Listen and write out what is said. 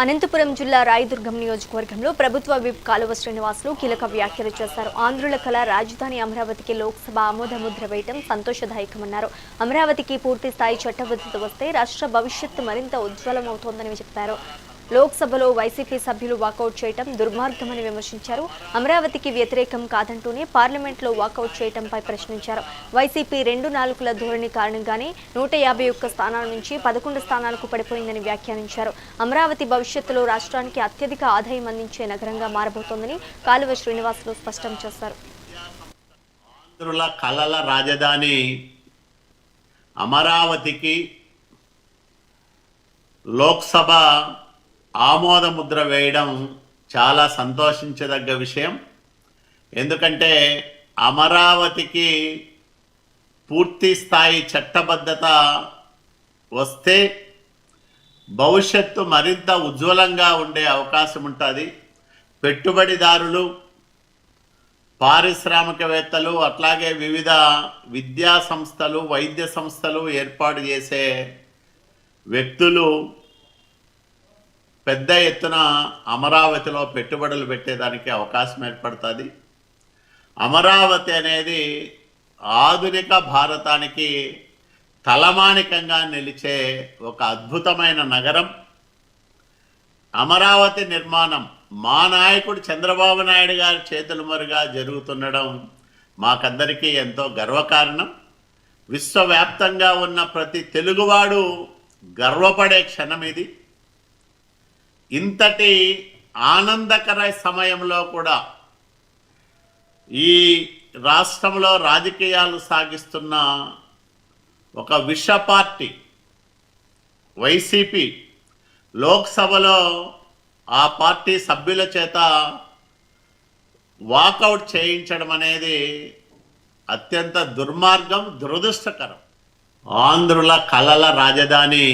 అనంతపురం జిల్లా రాయదుర్గం నియోజకవర్గంలో ప్రభుత్వ విప్ కాలువ శ్రీనివాసులు కీలక వ్యాఖ్యలు చేశారు. ఆంధ్రుల కళ రాజధాని అమరావతికి లోక్సభ ఆమోద ముద్ర వేయడం సంతోషదాయకమన్నారు. అమరావతికి పూర్తి స్థాయి చట్టబద్ధత వస్తే రాష్ట్ర భవిష్యత్తు మరింత ఉజ్వలమవుతోందని చెప్పారు. లోక్సభలో వైసీపీ సభ్యులు వాకౌట్ చేయడం దుర్మార్గమని విమర్శించారు. అమరావతికి వ్యతిరేకం కాదంటూనే పార్లమెంట్లో వాకౌట్ చేయడంపై ప్రశ్నించారు. వైసీపీ 2 నాలుకల ధోరణి కారణంగానే 151 స్థానాల నుంచి 11 స్థానాలకు పడిపోయిందని వ్యాఖ్యానించారు. అమరావతి భవిష్యత్తులో రాష్ట్రానికి అత్యధిక ఆదాయం అందించే నగరంగా మారబోతోందని కాలువ శ్రీనివాసులు స్పష్టం చేశారు. ఆంధ్రుల కళల రాజధాని అమరావతికి లోక్సభ ఆమోద ముద్ర వేయడం చాలా సంతోషించదగ్గ విషయం. ఎందుకంటే అమరావతికి పూర్తి స్థాయి చట్టబద్ధత వస్తే భవిష్యత్తు మరింత ఉజ్వలంగా ఉండే అవకాశం ఉంటుంది. పెట్టుబడిదారులు, పారిశ్రామికవేత్తలు, అట్లాగే వివిధ విద్యా సంస్థలు, వైద్య సంస్థలు ఏర్పాటు చేసే వ్యక్తులు పెద్ద ఎత్తున అమరావతిలో పెట్టుబడులు పెట్టేదానికి అవకాశం ఏర్పడుతుంది. అమరావతి అనేది ఆధునిక భారతానికి తలమానికంగా నిలిచే ఒక అద్భుతమైన నగరం. అమరావతి నిర్మాణం మా నాయకుడు చంద్రబాబు నాయుడు గారి చేతుల మీదుగా జరుగుతుండడం మాకందరికీ ఎంతో గర్వకారణం. విశ్వవ్యాప్తంగా ఉన్న ప్రతి తెలుగువాడు గర్వపడే క్షణం ఇది. ఇంతటి ఆనందకర సమయంలో కూడా ఈ రాష్ట్రంలో రాజకీయాలు సాగిస్తున్న ఒక విష పార్టీ వైసీపీ లోక్సభలో ఆ పార్టీ సభ్యుల చేత వాకౌట్ చేయించడం అనేది అత్యంత దుర్మార్గం, దురదృష్టకరం. ఆంధ్రుల కళల రాజధాని